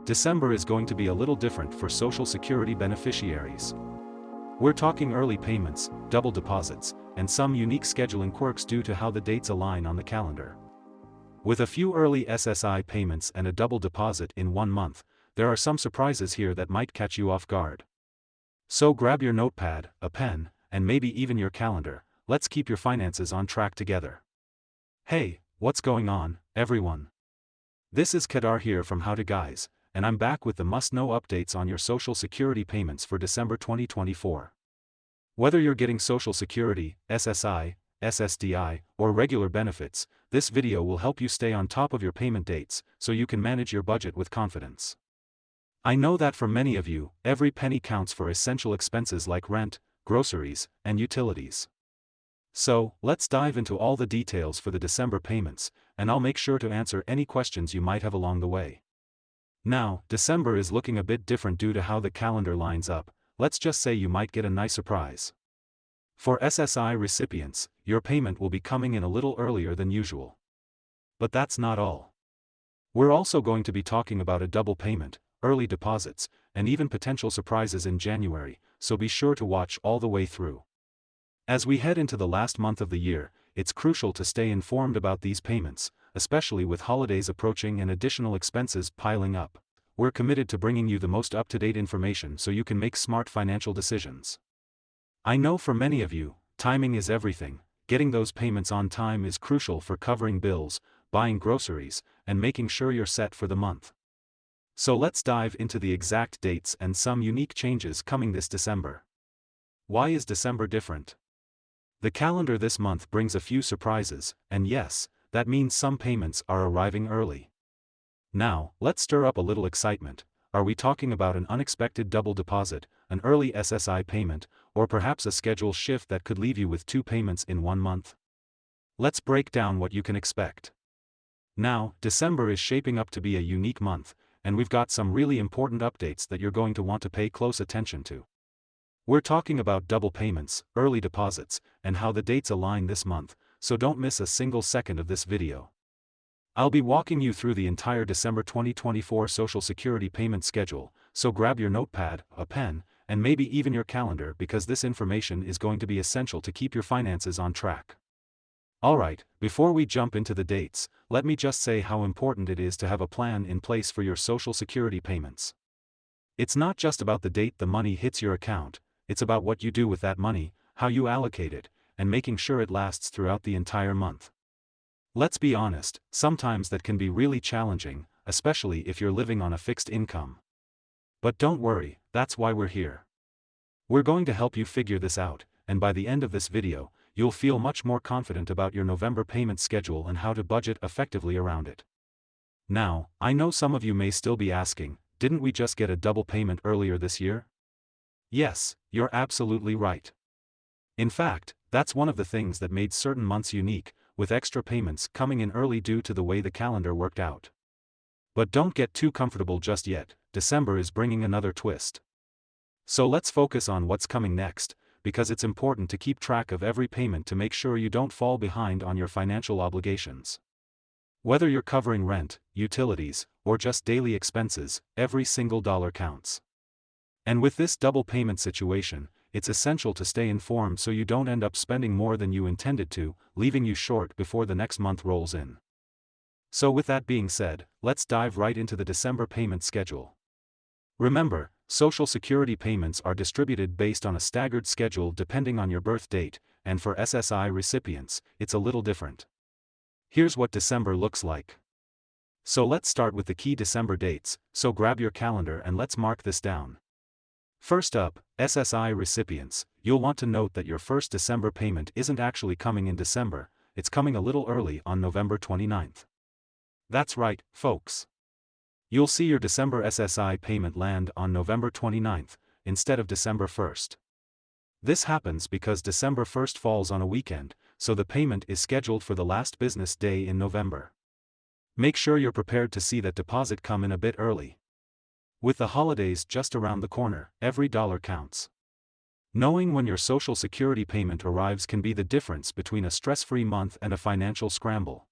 December is going to be a little different for Social Security beneficiaries. We're talking early payments, double deposits, and some unique scheduling quirks due to how the dates align on the calendar. With a few early SSI payments and a double deposit in 1 month, there are some surprises here that might catch you off guard. So grab your notepad, a pen, and maybe even your calendar. Let's keep your finances on track together. Hey, what's going on, everyone? This is Kedar here from How to Guys, and I'm back with the must-know updates on your Social Security payments for December 2024. Whether you're getting Social Security, SSI, SSDI, or regular benefits, this video will help you stay on top of your payment dates, so you can manage your budget with confidence. I know that for many of you, every penny counts for essential expenses like rent, groceries, and utilities. So, let's dive into all the details for the December payments, and I'll make sure to answer any questions you might have along the way. Now, December is looking a bit different due to how the calendar lines up. Let's just say you might get a nice surprise. For SSI recipients, your payment will be coming in a little earlier than usual. But that's not all. We're also going to be talking about a double payment, early deposits, and even potential surprises in January, so be sure to watch all the way through. As we head into the last month of the year, it's crucial to stay informed about these payments, especially with holidays approaching and additional expenses piling up. We're committed to bringing you the most up-to-date information so you can make smart financial decisions. I know for many of you, timing is everything. Getting those payments on time is crucial for covering bills, buying groceries, and making sure you're set for the month. So let's dive into the exact dates and some unique changes coming this December. Why is December different? The calendar this month brings a few surprises, and yes, that means some payments are arriving early. Now, let's stir up a little excitement. Are we talking about an unexpected double deposit, an early SSI payment, or perhaps a schedule shift that could leave you with 2 payments in 1 month? Let's break down what you can expect. Now, December is shaping up to be a unique month, and we've got some really important updates that you're going to want to pay close attention to. We're talking about double payments, early deposits, and how the dates align this month, so don't miss a single second of this video. I'll be walking you through the entire December 2024 Social Security payment schedule, so grab your notepad, a pen, and maybe even your calendar because this information is going to be essential to keep your finances on track. Alright, before we jump into the dates, let me just say how important it is to have a plan in place for your Social Security payments. It's not just about the date the money hits your account, it's about what you do with that money, how you allocate it, and making sure it lasts throughout the entire month. Let's be honest, sometimes that can be really challenging, especially if you're living on a fixed income. But don't worry, that's why we're here. We're going to help you figure this out, and by the end of this video, you'll feel much more confident about your November payment schedule and how to budget effectively around it. Now, I know some of you may still be asking, didn't we just get a double payment earlier this year? Yes, you're absolutely right. In fact, that's one of the things that made certain months unique, with extra payments coming in early due to the way the calendar worked out. But don't get too comfortable just yet, December is bringing another twist. So let's focus on what's coming next, because it's important to keep track of every payment to make sure you don't fall behind on your financial obligations. Whether you're covering rent, utilities, or just daily expenses, every single dollar counts. And with this double payment situation, it's essential to stay informed so you don't end up spending more than you intended to, leaving you short before the next month rolls in. So with that being said, let's dive right into the December payment schedule. Remember, Social Security payments are distributed based on a staggered schedule depending on your birth date, and for SSI recipients, it's a little different. Here's what December looks like. So let's start with the key December dates, so grab your calendar and let's mark this down. First up, SSI recipients, you'll want to note that your first December payment isn't actually coming in December, it's coming a little early on November 29th. That's right, folks. You'll see your December SSI payment land on November 29th, instead of December 1st. This happens because December 1st falls on a weekend, so the payment is scheduled for the last business day in November. Make sure you're prepared to see that deposit come in a bit early. With the holidays just around the corner, every dollar counts. Knowing when your Social Security payment arrives can be the difference between a stress-free month and a financial scramble.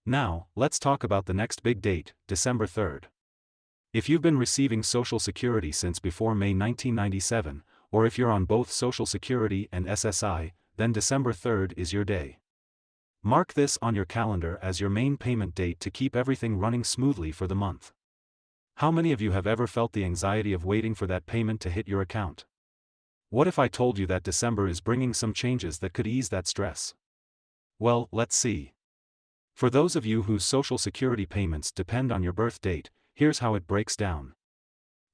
Now, let's talk about the next big date, December 3rd. If you've been receiving Social Security since before May 1997, or if you're on both Social Security and SSI, then December 3rd is your day. Mark this on your calendar as your main payment date to keep everything running smoothly for the month. How many of you have ever felt the anxiety of waiting for that payment to hit your account? What if I told you that December is bringing some changes that could ease that stress? Well, let's see. For those of you whose Social Security payments depend on your birth date, here's how it breaks down.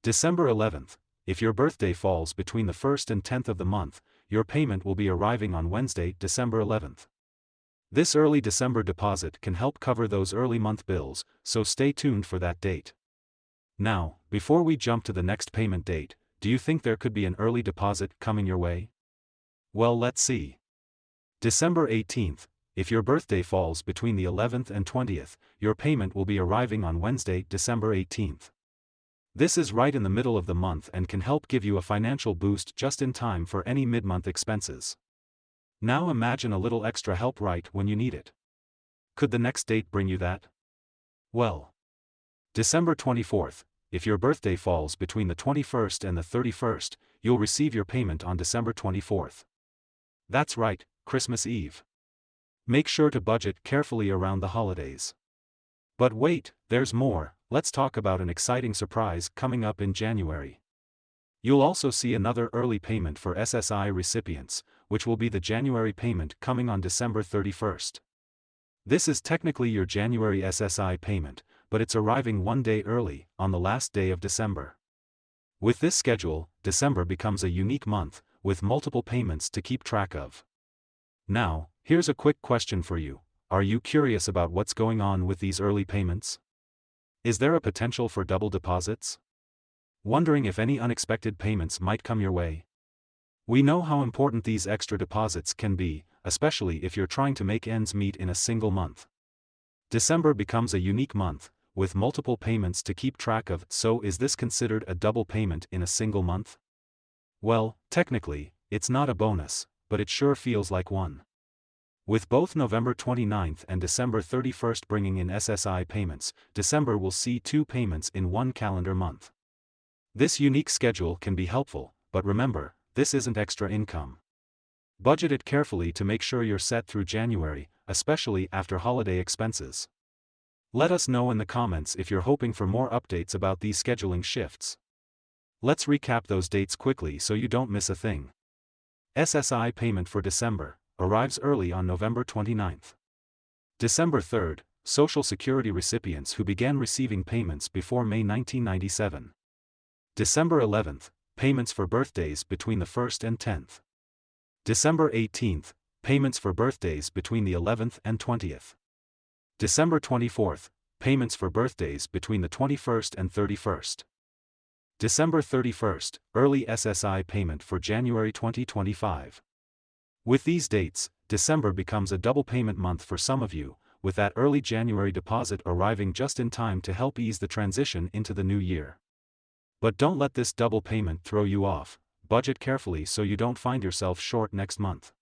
December 11th, if your birthday falls between the 1st and 10th of the month, your payment will be arriving on Wednesday, December 11th. This early December deposit can help cover those early month bills, so stay tuned for that date. Now, before we jump to the next payment date, do you think there could be an early deposit coming your way? Well, let's see. December 18th, if your birthday falls between the 11th and 20th, your payment will be arriving on Wednesday, December 18th. This is right in the middle of the month and can help give you a financial boost just in time for any mid-month expenses. Now imagine a little extra help right when you need it. Could the next date bring you that? Well, December 24th, if your birthday falls between the 21st and the 31st, you'll receive your payment on December 24th. That's right, Christmas Eve. Make sure to budget carefully around the holidays. But wait, there's more. Let's talk about an exciting surprise coming up in January. You'll also see another early payment for SSI recipients, which will be the January payment coming on December 31st. This is technically your January SSI payment, but it's arriving one day early, on the last day of December. With this schedule, December becomes a unique month, with multiple payments to keep track of. Now, here's a quick question for you. Are you curious about what's going on with these early payments? Is there a potential for double deposits? Wondering if any unexpected payments might come your way? We know how important these extra deposits can be, especially if you're trying to make ends meet in a single month. December becomes a unique month, with multiple payments to keep track of, so is this considered a double payment in a single month? Well, technically, it's not a bonus, but it sure feels like one. With both November 29th and December 31st bringing in SSI payments, December will see two payments in one calendar month. This unique schedule can be helpful, but remember, this isn't extra income. Budget it carefully to make sure you're set through January, especially after holiday expenses. Let us know in the comments if you're hoping for more updates about these scheduling shifts. Let's recap those dates quickly so you don't miss a thing. SSI payment for December arrives early on November 29th. December 3rd, Social Security recipients who began receiving payments before May 1997. December 11th, payments for birthdays between the 1st and 10th. December 18th, payments for birthdays between the 11th and 20th. December 24th, payments for birthdays between the 21st and 31st. December 31st, early SSI payment for January 2025. With these dates, December becomes a double payment month for some of you, with that early January deposit arriving just in time to help ease the transition into the new year. But don't let this double payment throw you off. Budget carefully so you don't find yourself short next month.